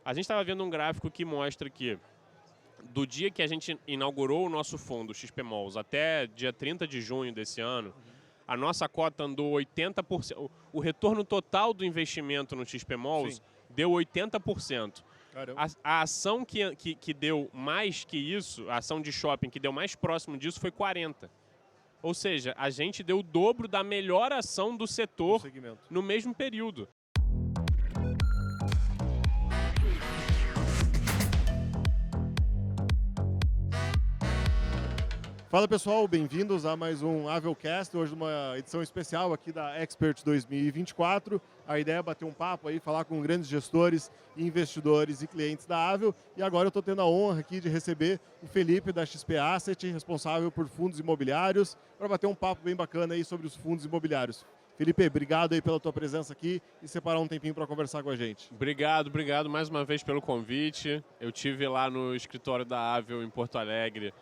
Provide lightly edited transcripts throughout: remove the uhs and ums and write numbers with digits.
A gente estava vendo um gráfico que mostra que do dia que a gente inaugurou o nosso fundo, o XP Malls, até dia 30 de junho desse ano, a nossa cota andou 80%. O retorno total do investimento no XP Malls Sim. deu 80%. Caramba. A ação que deu mais que isso, a ação de shopping que deu mais próximo disso foi 40%. Ou seja, a gente deu o dobro da melhor ação do setor segmento. no mesmo período. Fala pessoal, bem-vindos a mais um Avelcast, hoje uma edição especial aqui da Expert 2024. A ideia é bater um papo aí, falar com grandes gestores, investidores e clientes da Avel. E agora eu estou tendo a honra aqui de receber o Felipe da XP Asset, responsável por fundos imobiliários, para bater um papo bem bacana aí sobre os fundos imobiliários. Felipe, obrigado aí pela tua presença aqui e separar um tempinho para conversar com a gente. Obrigado mais uma vez pelo convite. Eu tive lá no escritório da Avel em Porto Alegre.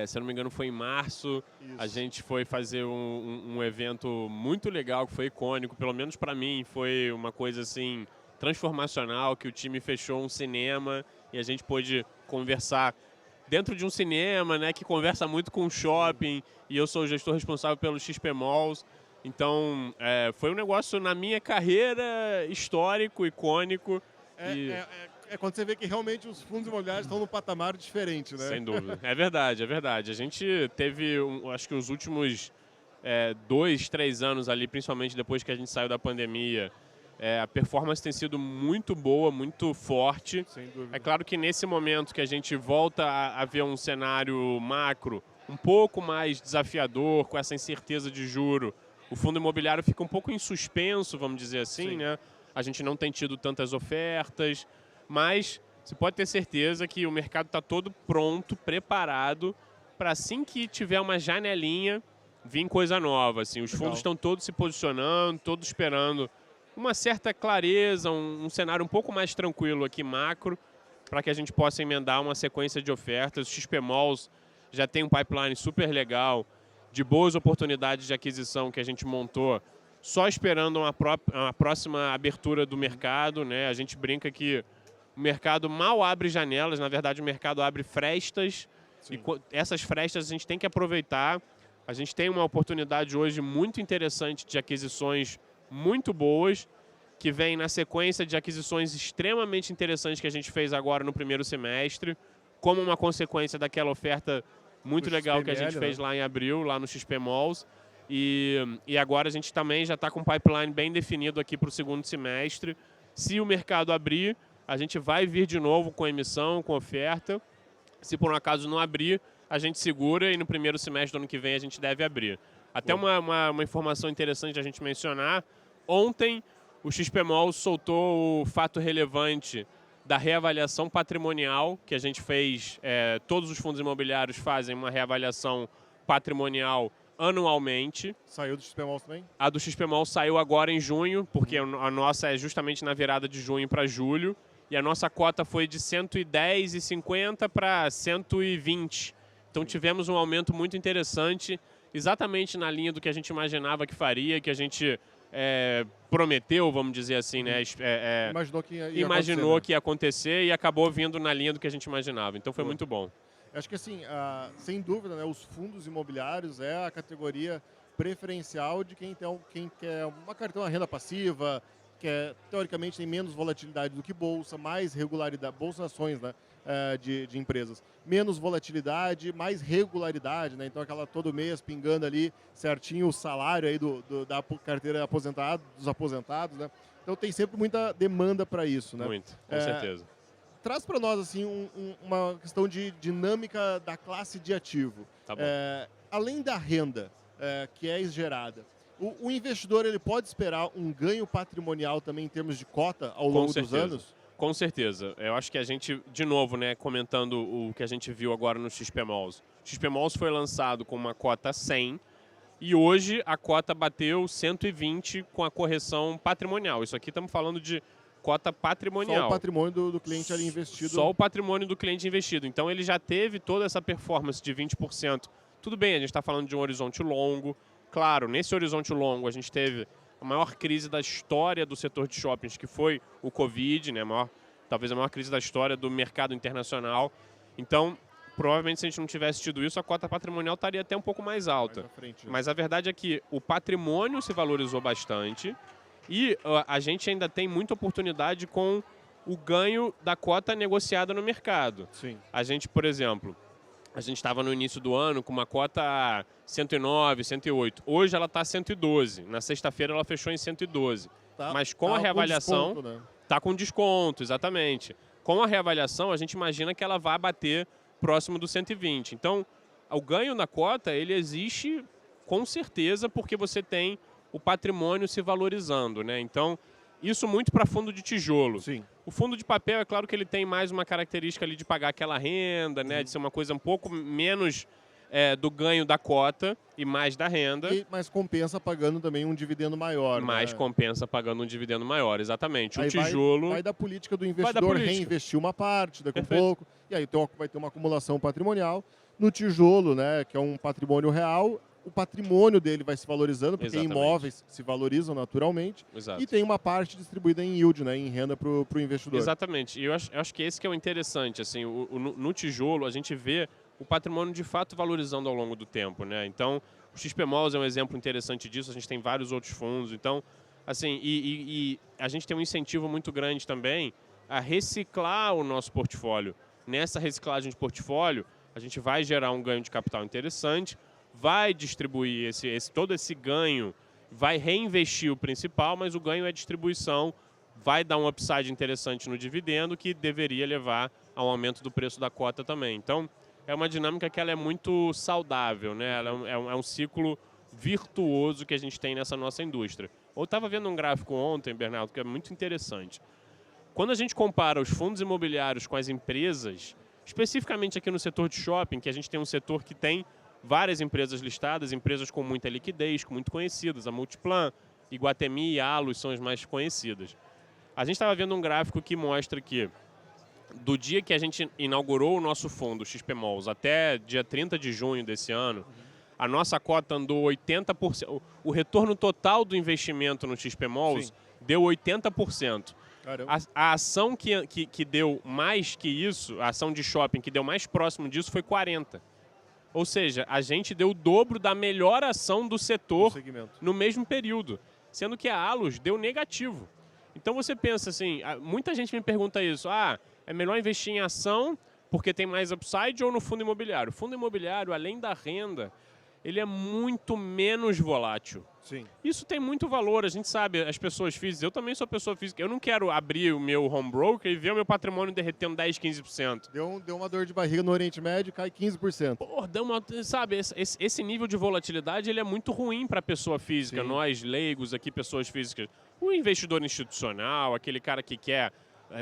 Se eu não me engano, foi em março. Isso. A gente foi fazer um evento muito legal, que foi icônico. Pelo menos para mim, foi uma coisa assim transformacional, que o time fechou um cinema e a gente pôde conversar dentro de um cinema, né, que conversa muito com o shopping. E eu sou o gestor responsável pelo XP Malls. Então, foi um negócio na minha carreira histórico, icônico. É quando você vê que realmente os fundos imobiliários estão num patamar diferente, né? Sem dúvida. É verdade. A gente teve, acho que os últimos 2, 3 anos ali, principalmente depois que a gente saiu da pandemia, a performance tem sido muito boa, muito forte. Sem dúvida. É claro que nesse momento que a gente volta a ver um cenário macro um pouco mais desafiador, com essa incerteza de juro, o fundo imobiliário fica um pouco em suspenso, vamos dizer assim, Sim. né? A gente não tem tido tantas ofertas, mas você pode ter certeza que o mercado está todo pronto, preparado, para assim que tiver uma janelinha, vir coisa nova. Assim. Os Legal. fundos estão todos se posicionando, todos esperando uma certa clareza, um cenário um pouco mais tranquilo aqui, macro, para que a gente possa emendar uma sequência de ofertas. O XP Malls já tem um pipeline super legal, de boas oportunidades de aquisição que a gente montou, só esperando uma próxima abertura do mercado, né? A gente brinca que o mercado mal abre janelas, na verdade o mercado abre frestas. Sim. E essas frestas a gente tem que aproveitar. A gente tem uma oportunidade hoje muito interessante de aquisições muito boas, que vem na sequência de aquisições extremamente interessantes que a gente fez agora no primeiro semestre, como uma consequência daquela oferta muito legal que a gente fez lá em abril, lá no XP Malls. E agora a gente também já está com um pipeline bem definido aqui para o segundo semestre. Se o mercado abrir, a gente vai vir de novo com emissão, com oferta. Se por um acaso não abrir, a gente segura e no primeiro semestre do ano que vem a gente deve abrir. Até uma informação interessante de a gente mencionar, ontem o XP Malls soltou o fato relevante da reavaliação patrimonial que a gente fez. Todos os fundos imobiliários fazem uma reavaliação patrimonial anualmente. Saiu do XP Malls também? A do XP Malls saiu agora em junho, porque a nossa é justamente na virada de junho para julho. E a nossa cota foi de 110,50 para 120. Então tivemos um aumento muito interessante, exatamente na linha do que a gente imaginava que faria, que a gente prometeu, vamos dizer assim, né? Imaginou que ia acontecer e acabou vindo na linha do que a gente imaginava. Então foi Boa. muito bom. Acho que assim, sem dúvida, né, os fundos imobiliários é a categoria preferencial de quem quer uma carteira, uma renda passiva, que teoricamente tem menos volatilidade do que bolsa, mais regularidade, bolsa ações, né, de empresas. Menos volatilidade, mais regularidade, né, então aquela todo mês pingando ali certinho o salário aí da carteira dos aposentados, né. Então tem sempre muita demanda para isso, né. Muito, com certeza. Traz para nós assim uma questão de dinâmica da classe de ativo. Tá bom. Além da renda que é gerada, o investidor ele pode esperar um ganho patrimonial também em termos de cota ao longo dos anos? Com certeza. Eu acho que a gente, de novo, né, comentando o que a gente viu agora no XP Malls. O XP Malls foi lançado com uma cota 100 e hoje a cota bateu 120 com a correção patrimonial. Isso aqui estamos falando de cota patrimonial. Só o patrimônio do cliente ali investido. Só o patrimônio do cliente investido. Então ele já teve toda essa performance de 20%. Tudo bem, a gente está falando de um horizonte longo. Claro, nesse horizonte longo a gente teve a maior crise da história do setor de shoppings, que foi o Covid, né? A maior talvez a maior crise da história do mercado internacional. Então, provavelmente, se a gente não tivesse tido isso, a cota patrimonial estaria até um pouco mais alta. Mais à frente, né? Mas a verdade é que o patrimônio se valorizou bastante e a gente ainda tem muita oportunidade com o ganho da cota negociada no mercado. Sim. A gente, por exemplo, a gente estava no início do ano com uma cota 109, 108. Hoje ela está 112. Na sexta-feira ela fechou em 112. Mas com a reavaliação, desconto, né? está com desconto, exatamente. Com a reavaliação, a gente imagina que ela vai bater próximo do 120. Então, o ganho na cota, ele existe com certeza porque você tem o patrimônio se valorizando, né? Então, isso muito para fundo de tijolo. Sim. O fundo de papel, é claro que ele tem mais uma característica ali de pagar aquela renda, né? De ser uma coisa um pouco menos do ganho da cota e mais da renda. Mas compensa pagando também um dividendo maior. Mais né? compensa pagando um dividendo maior, exatamente. Aí o tijolo... Vai da política do investidor reinvestir uma parte, daqui a pouco. E aí vai ter uma acumulação patrimonial. No tijolo, né, que é um patrimônio real, o patrimônio dele vai se valorizando, porque Exatamente. imóveis se valorizam naturalmente. Exato. E tem uma parte distribuída em yield, né, em renda para o investidor. Exatamente. E eu acho que esse que é o interessante. Assim, no tijolo, a gente vê o patrimônio de fato valorizando ao longo do tempo, né? Então, o XP-Malls é um exemplo interessante disso. A gente tem vários outros fundos. Então, assim, e a gente tem um incentivo muito grande também a reciclar o nosso portfólio. Nessa reciclagem de portfólio, a gente vai gerar um ganho de capital interessante, vai distribuir todo esse ganho, vai reinvestir o principal, mas o ganho é distribuição, vai dar um upside interessante no dividendo que deveria levar ao aumento do preço da cota também. Então, é uma dinâmica que ela é muito saudável, né? Ela é um ciclo virtuoso que a gente tem nessa nossa indústria. Eu estava vendo um gráfico ontem, Bernardo, que é muito interessante. Quando a gente compara os fundos imobiliários com as empresas, especificamente aqui no setor de shopping, que a gente tem um setor que tem várias empresas listadas, empresas com muita liquidez, muito conhecidas, a Multiplan, Iguatemi e Allos são as mais conhecidas. A gente estava vendo um gráfico que mostra que do dia que a gente inaugurou o nosso fundo, o XP-Malls, até dia 30 de junho desse ano, a nossa cota andou 80%. O retorno total do investimento no XP-Malls deu 80%. A ação que deu mais que isso, a ação de shopping que deu mais próximo disso foi 40%. Ou seja, a gente deu o dobro da melhor ação do setor no mesmo período, sendo que a Allos deu negativo. Então você pensa assim, muita gente me pergunta isso, é melhor investir em ação porque tem mais upside ou no fundo imobiliário? O fundo imobiliário, além da renda, ele é muito menos volátil. Sim. Isso tem muito valor, a gente sabe, as pessoas físicas, eu também sou pessoa física, eu não quero abrir o meu home broker e ver o meu patrimônio derretendo 10, 15%. Deu uma dor de barriga no Oriente Médio, cai 15%. Pô, sabe, esse nível de volatilidade ele é muito ruim para a pessoa física, nós leigos aqui, pessoas físicas. O investidor institucional, aquele cara que quer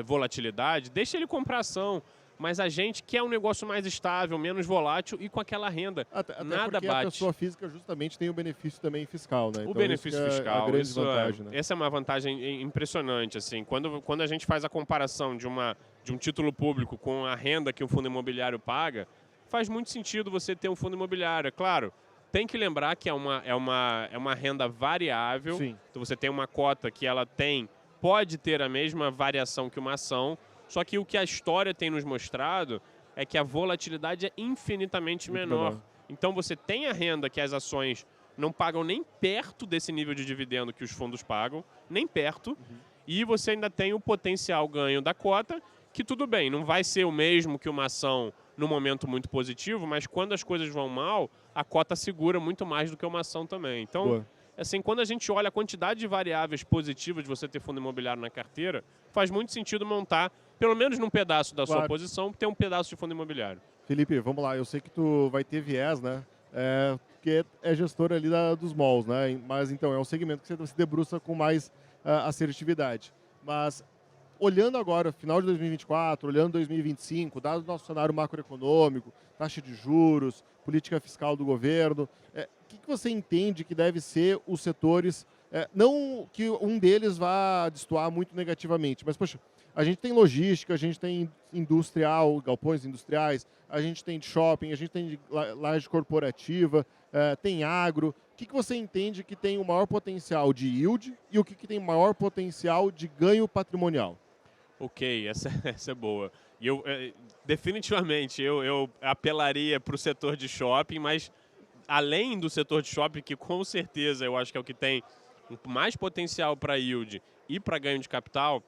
volatilidade, deixa ele comprar ação. Mas a gente quer um negócio mais estável, menos volátil e com aquela renda. Até nada porque bate. A pessoa física justamente tem o benefício também fiscal, né? O então, benefício fiscal, a grande vantagem, né? Essa é uma vantagem impressionante. Assim, quando a gente faz a comparação de um título público com a renda que um fundo imobiliário paga, faz muito sentido você ter um fundo imobiliário. É claro, tem que lembrar que é uma renda variável. Sim. Então você tem uma cota que ela pode ter a mesma variação que uma ação, só que o que a história tem nos mostrado é que a volatilidade é infinitamente menor. Então você tem a renda que as ações não pagam nem perto desse nível de dividendo que os fundos pagam, nem perto, e você ainda tem o potencial ganho da cota, que tudo bem, não vai ser o mesmo que uma ação no momento muito positivo, mas quando as coisas vão mal, a cota segura muito mais do que uma ação também. Então, assim, quando a gente olha a quantidade de variáveis positivas de você ter fundo imobiliário na carteira, faz muito sentido montar, pelo menos num pedaço da sua posição, ter um pedaço de fundo imobiliário. Felipe, vamos lá. Eu sei que tu vai ter viés, né? Porque é gestor ali dos malls, né? Mas então, é um segmento que você se debruça com mais assertividade. Mas, olhando agora, final de 2024, olhando 2025, dado o nosso cenário macroeconômico, taxa de juros, política fiscal do governo, o que você entende que deve ser os setores, não que um deles vá destoar muito negativamente, mas, poxa, a gente tem logística, a gente tem industrial, galpões industriais, a gente tem de shopping, a gente tem de laje corporativa, tem agro. O que você entende que tem o maior potencial de yield e o que tem maior potencial de ganho patrimonial? Ok, essa, essa é boa. E definitivamente, eu apelaria para o setor de shopping, mas além do setor de shopping, que com certeza eu acho que é o que tem mais potencial para yield e para ganho de capital,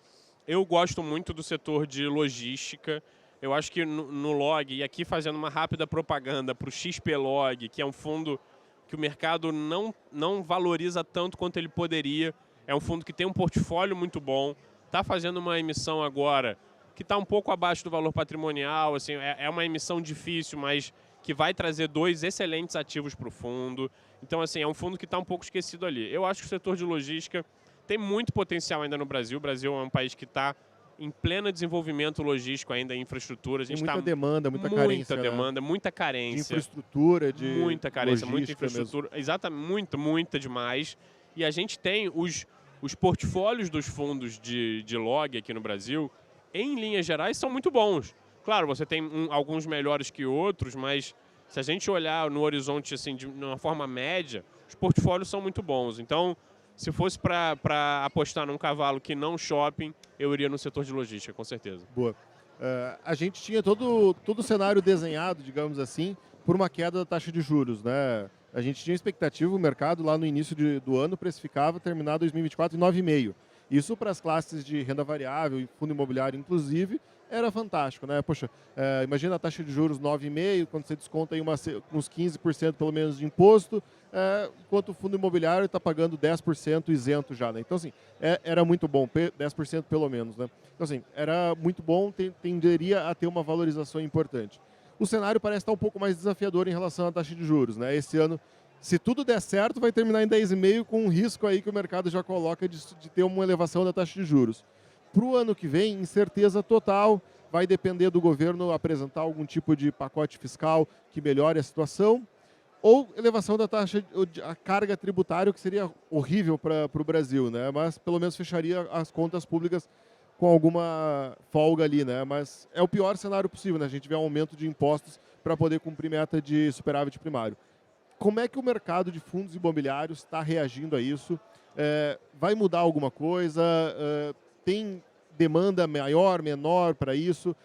eu gosto muito do setor de logística. Eu acho que no Log, e aqui fazendo uma rápida propaganda para o XP Log, que é um fundo que o mercado não valoriza tanto quanto ele poderia. É um fundo que tem um portfólio muito bom, está fazendo uma emissão agora que está um pouco abaixo do valor patrimonial. Assim, é uma emissão difícil, mas que vai trazer 2 excelentes ativos para o fundo. Então, assim, é um fundo que está um pouco esquecido ali. Eu acho que o setor de logística tem muito potencial ainda no Brasil. O Brasil é um país que está em pleno desenvolvimento logístico ainda, em infraestrutura. A gente tem muita demanda, muita carência. Muita demanda, muita carência. De infraestrutura, de muita carência, muita infraestrutura. Mesmo. Exatamente, muita demais. E a gente tem os portfólios dos fundos de log aqui no Brasil, em linhas gerais, são muito bons. Claro, você tem alguns melhores que outros, mas se a gente olhar no horizonte assim, de uma forma média, os portfólios são muito bons. Então, se fosse para apostar num cavalo que não shopping, eu iria no setor de logística, com certeza. Boa. A gente tinha todo o cenário desenhado, digamos assim, por uma queda da taxa de juros, né? A gente tinha expectativa, o mercado lá no início do ano precificava terminar 2024 em 9,5%. Isso para as classes de renda variável e fundo imobiliário, inclusive, era fantástico, né? Poxa, imagina a taxa de juros 9,5%, quando você desconta aí uns 15% pelo menos de imposto, enquanto o fundo imobiliário está pagando 10% isento já, né? Então, assim, era muito bom, 10% pelo menos, né? Então, assim, era muito bom, tenderia a ter uma valorização importante. O cenário parece estar um pouco mais desafiador em relação à taxa de juros, né? Esse ano, se tudo der certo, vai terminar em 10,5%, com um risco aí que o mercado já coloca de ter uma elevação da taxa de juros. Para o ano que vem, incerteza total, vai depender do governo apresentar algum tipo de pacote fiscal que melhore a situação, ou elevação da taxa, a carga tributária, que seria horrível para o Brasil, né? Mas pelo menos fecharia as contas públicas com alguma folga ali, né? Mas é o pior cenário possível, né? A gente vê um aumento de impostos para poder cumprir meta de superávit primário. Como é que o mercado de fundos imobiliários está reagindo a isso? Vai mudar alguma coisa? Tem demanda maior, menor para isso?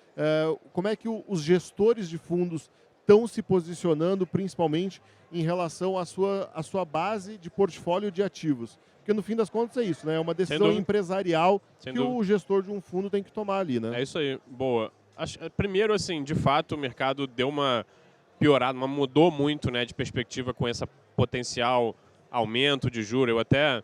Como é que os gestores de fundos estão se posicionando, principalmente em relação à sua base de portfólio de ativos? Porque no fim das contas é isso, né? É uma decisão empresarial que o gestor de um fundo tem que tomar ali, né? É isso aí, boa. Primeiro, assim, de fato, o mercado deu uma piorada, mudou muito, né, de perspectiva com esse potencial aumento de juros. Eu até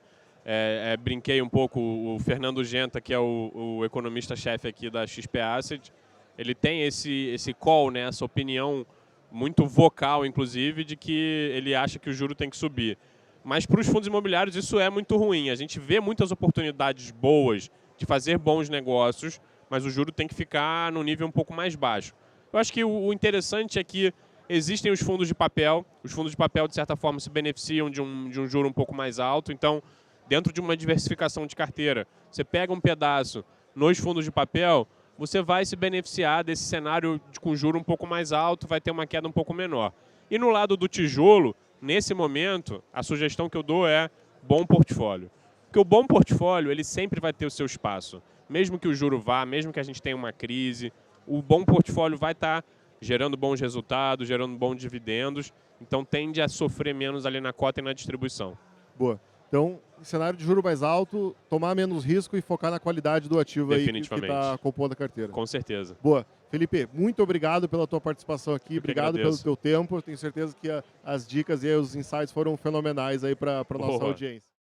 brinquei um pouco, o Fernando Genta, que é o economista-chefe aqui da XP Asset, ele tem esse call, né, essa opinião muito vocal, inclusive, de que ele acha que o juro tem que subir. Mas para os fundos imobiliários isso é muito ruim. A gente vê muitas oportunidades boas de fazer bons negócios, mas o juro tem que ficar no nível um pouco mais baixo. Eu acho que o interessante é que existem os fundos de papel. Os fundos de papel, de certa forma, se beneficiam de um juro um pouco mais alto. Então, dentro de uma diversificação de carteira, você pega um pedaço nos fundos de papel, você vai se beneficiar desse cenário com juro um pouco mais alto, vai ter uma queda um pouco menor. E no lado do tijolo, nesse momento, a sugestão que eu dou é bom portfólio. Porque o bom portfólio, ele sempre vai ter o seu espaço. Mesmo que o juro vá, mesmo que a gente tenha uma crise, o bom portfólio vai estar gerando bons resultados, gerando bons dividendos, então tende a sofrer menos ali na cota e na distribuição. Boa. Então, em cenário de juro mais alto, tomar menos risco e focar na qualidade do ativo aí que está compondo a carteira. Com certeza. Boa. Felipe, muito obrigado pela tua participação aqui, obrigado pelo teu tempo. Tenho certeza que as dicas e os insights foram fenomenais aí para a nossa audiência.